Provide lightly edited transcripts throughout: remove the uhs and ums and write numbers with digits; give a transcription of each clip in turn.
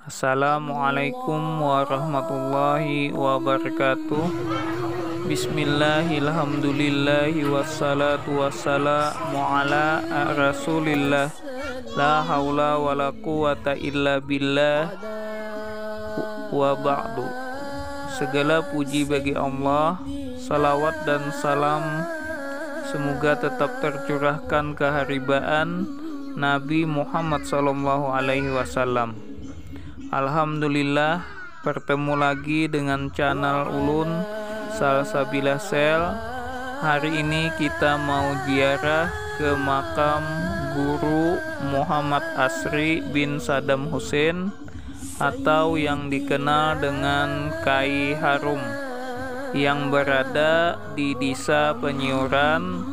Assalamualaikum warahmatullahi wabarakatuh. Bismillahirrahmanirrahim. Wassalatu wassalamu ala rasulillah. La haula wala quwata illa billah. Wa ba'du. Segala puji bagi Allah. Salawat dan salam semoga tetap tercurahkan keharibaan Nabi Muhammad SAW. Alhamdulillah, bertemu lagi dengan channel Ulun Salsabila Sel. Hari ini kita mau ziarah ke makam Guru Muhammad Asri bin Saddam Hussein atau yang dikenal dengan Kyai Harum, yang berada di Desa Penyiuran,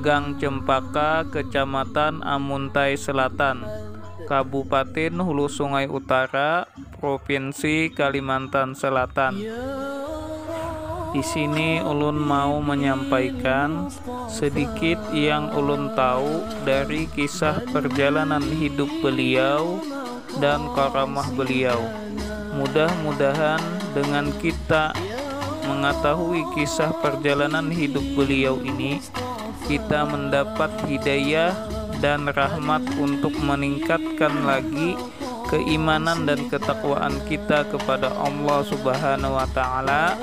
Gang Cempaka, Kecamatan Amuntai Selatan, Kabupaten Hulu Sungai Utara, Provinsi Kalimantan Selatan. Di sini ulun mau menyampaikan sedikit yang ulun tahu dari kisah perjalanan hidup beliau dan karamah beliau. Mudah-mudahan dengan kita mengetahui kisah perjalanan hidup beliau ini, kita mendapat hidayah dan rahmat untuk meningkatkan lagi keimanan dan ketakwaan kita kepada Allah Subhanahu wa Ta'ala,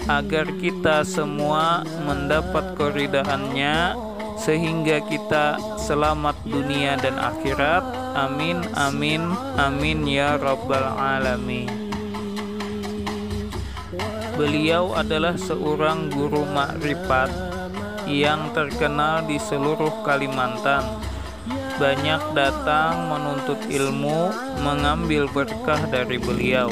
agar kita semua mendapat keridhaannya sehingga kita selamat dunia dan akhirat. Amin amin amin ya rabbal alamin. Beliau adalah seorang guru makrifat yang terkenal di seluruh Kalimantan. Banyak datang menuntut ilmu, mengambil berkah dari beliau.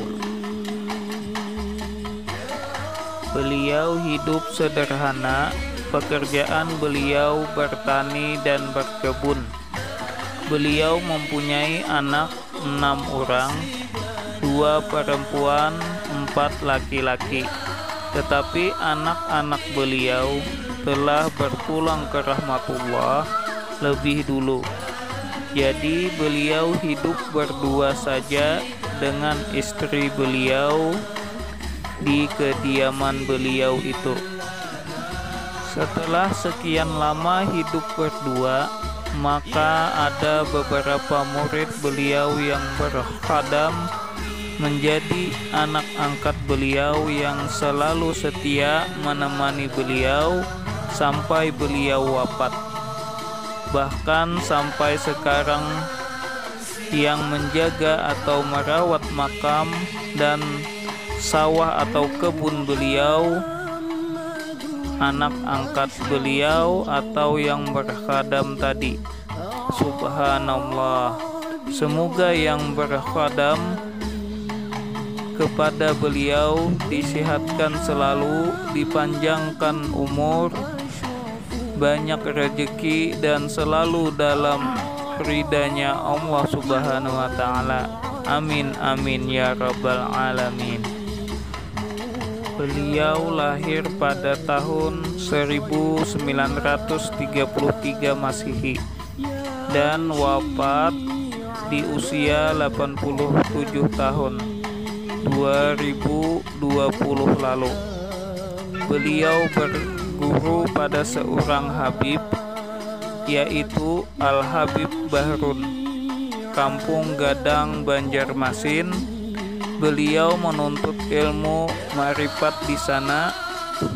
Beliau hidup sederhana, pekerjaan beliau bertani dan berkebun. Beliau mempunyai anak 6 orang, 2 perempuan, 4 laki-laki. Tetapi anak-anak beliau telah berpulang ke rahmatullah lebih dulu. Jadi beliau hidup berdua saja dengan istri beliau di kediaman beliau itu. Setelah sekian lama hidup berdua, maka ada beberapa murid beliau yang berkhadam menjadi anak angkat beliau yang selalu setia menemani beliau sampai beliau wafat. Bahkan sampai sekarang yang menjaga atau merawat makam dan sawah atau kebun beliau anak angkat beliau atau yang berkhadam tadi. Subhanallah. Semoga yang berkhadam kepada beliau disehatkan selalu, dipanjangkan umur, banyak rezeki, dan selalu dalam ridhanya Allah Subhanahu wa Ta'ala. Amin amin ya rabbal alamin. Beliau lahir pada tahun 1933 Masehi dan wafat di usia 87 tahun 2020 lalu. Beliau berguru pada seorang Habib, yaitu Al-Habib Bahrun, Kampung Gadang, Banjarmasin. Beliau menuntut ilmu ma'rifat di sana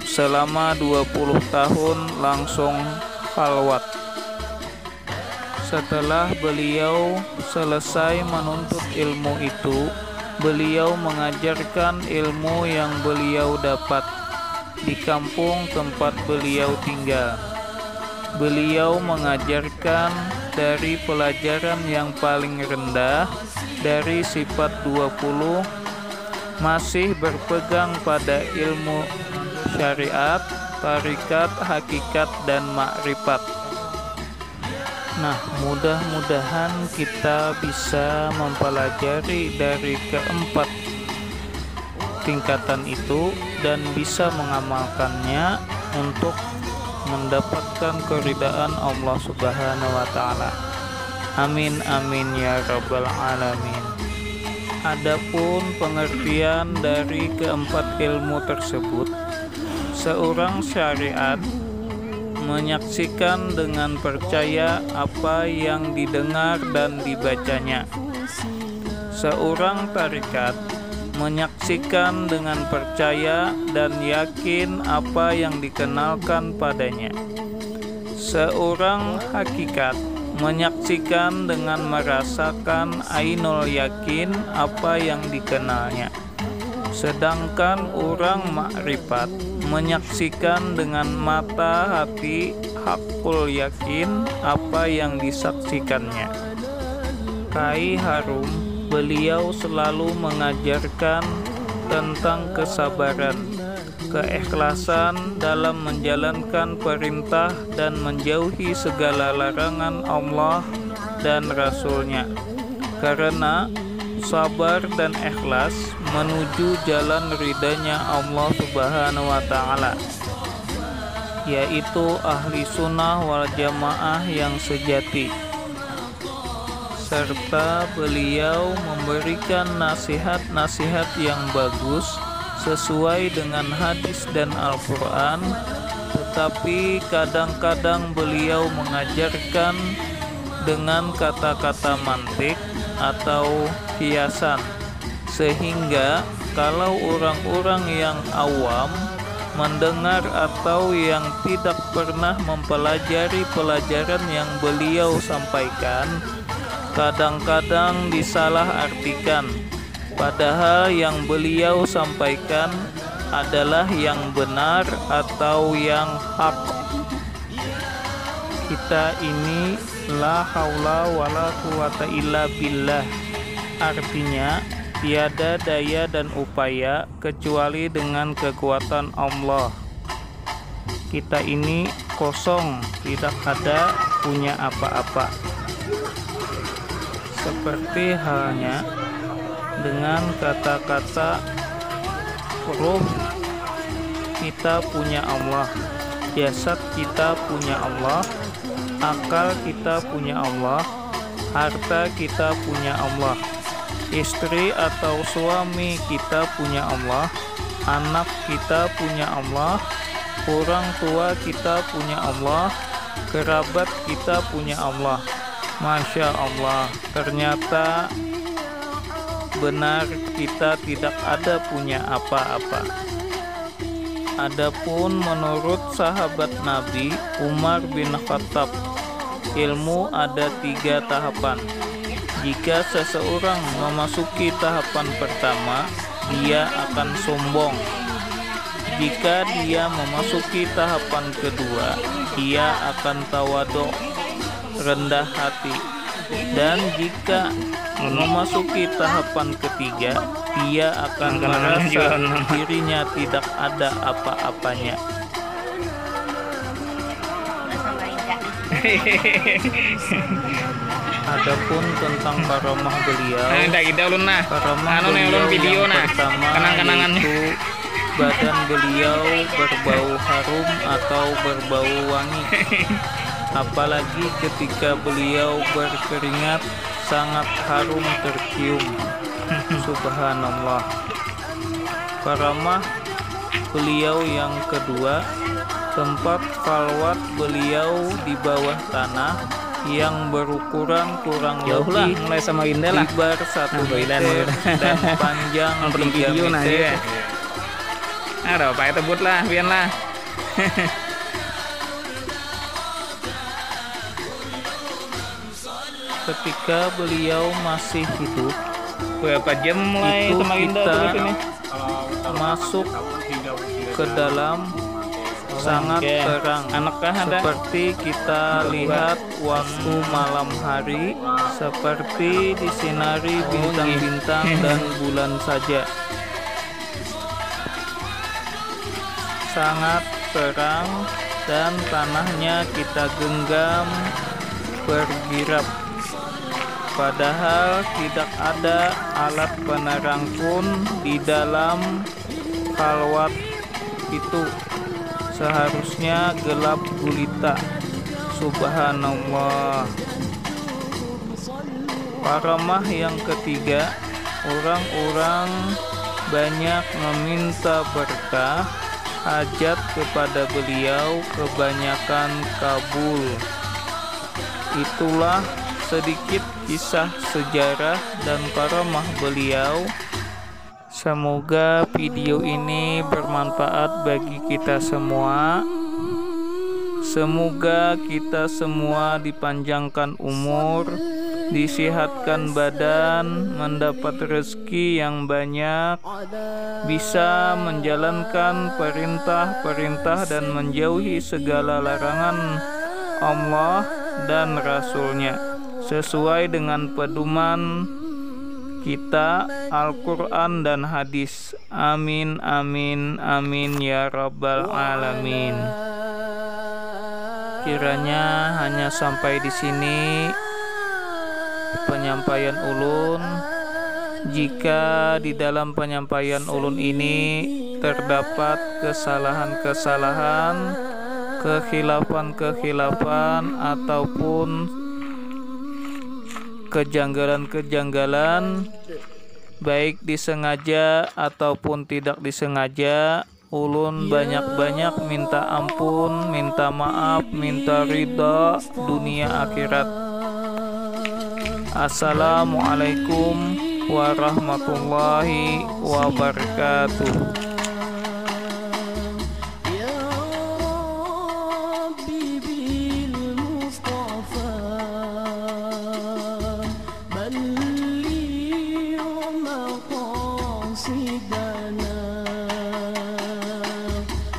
selama 20 tahun langsung khalwat. Setelah beliau selesai menuntut ilmu itu, beliau mengajarkan ilmu yang beliau dapat di kampung tempat beliau tinggal. Beliau mengajarkan dari pelajaran yang paling rendah dari sifat 20, masih berpegang pada ilmu syariat, tarikat, hakikat, dan makrifat. Nah, mudah-mudahan kita bisa mempelajari dari keempat tingkatan itu dan bisa mengamalkannya untuk mendapatkan keridhaan Allah Subhanahu wa Ta'ala. Amin amin ya rabbal alamin. Adapun pengertian dari keempat ilmu tersebut, seorang syariat menyaksikan dengan percaya apa yang didengar dan dibacanya. Seorang tarekat menyaksikan dengan percaya dan yakin apa yang dikenalkan padanya. Seorang hakikat menyaksikan dengan merasakan ainul yakin apa yang dikenalnya. Sedangkan orang makrifat menyaksikan dengan mata hati hakul yakin apa yang disaksikannya. Kai Harum, beliau selalu mengajarkan tentang kesabaran, keikhlasan dalam menjalankan perintah dan menjauhi segala larangan Allah dan Rasul-Nya. Karena sabar dan ikhlas menuju jalan ridhanya Allah Subhanahu wa Ta'ala, yaitu ahli sunnah wal jamaah yang sejati. Serta beliau memberikan nasihat-nasihat yang bagus sesuai dengan hadis dan Al-Quran, tetapi kadang-kadang beliau mengajarkan dengan kata-kata mantik atau kiasan, sehingga kalau orang-orang yang awam mendengar atau yang tidak pernah mempelajari pelajaran yang beliau sampaikan, kadang-kadang disalah-artikan, padahal yang beliau sampaikan adalah yang benar atau yang hak. Kita ini la haula wala quwata illa billah, artinya tiada daya dan upaya kecuali dengan kekuatan Allah. Kita ini kosong, tidak ada punya apa-apa. Seperti halnya dengan kata-kata ruh, kita punya Allah, jasad kita punya Allah, akal kita punya Allah, harta kita punya Allah, istri atau suami kita punya Allah, anak kita punya Allah, orang tua kita punya Allah, kerabat kita punya Allah. Masya Allah, ternyata benar kita tidak ada punya apa-apa. Adapun menurut sahabat Nabi Umar bin Khattab, ilmu ada 3 tahapan. Jika seseorang memasuki tahapan pertama, dia akan sombong. Jika dia memasuki tahapan kedua, dia akan tawadhu, rendah hati. Dan jika memasuki tahapan ketiga, dia akan merasa dirinya tidak ada apa-apanya. Adapun tentang karamah beliau, karamah beliau yang pertama yaitu badan beliau berbau harum atau berbau wangi. Apalagi ketika beliau berkeringat sangat harum tercium. Subhanallah. Karamah beliau yang kedua, tempat khalwat beliau di bawah tanah yang berukuran kurang lebih mulai sama Indah lah, lebar 1 meter dan panjang 3 meter. Ada apa tebut lah, biar lah. Ketika beliau masih hidup, berapa jam mulai itu sama Indah kita terus ini? masuk ke dalam sangat terang, seperti kita lihat waktu malam hari, seperti disinari bintang-bintang dan bulan saja. Sangat terang dan tanahnya kita genggam bergirap. Padahal tidak ada alat penerang pun di dalam khalwat itu. Seharusnya gelap gulita. Subhanallah. Karamah yang ketiga, orang-orang banyak meminta berkah hajat kepada beliau, kebanyakan kabul. Itulah sedikit kisah sejarah dan karamah beliau. Semoga video ini bermanfaat bagi kita semua. Semoga kita semua dipanjangkan umur, disehatkan badan, mendapat rezeki yang banyak, bisa menjalankan perintah-perintah dan menjauhi segala larangan Allah dan Rasul-Nya sesuai dengan pedoman kita Al-Quran dan hadis. Amin amin amin ya rabbal alamin. Kiranya hanya sampai di sini penyampaian ulun. Jika di dalam penyampaian ulun ini terdapat kesalahan-kesalahan, kekhilafan-kekhilafan ataupun kejanggalan-kejanggalan, baik disengaja ataupun tidak disengaja, ulun banyak-banyak minta ampun, minta maaf, minta ridha dunia akhirat. Assalamualaikum warahmatullahi wabarakatuh.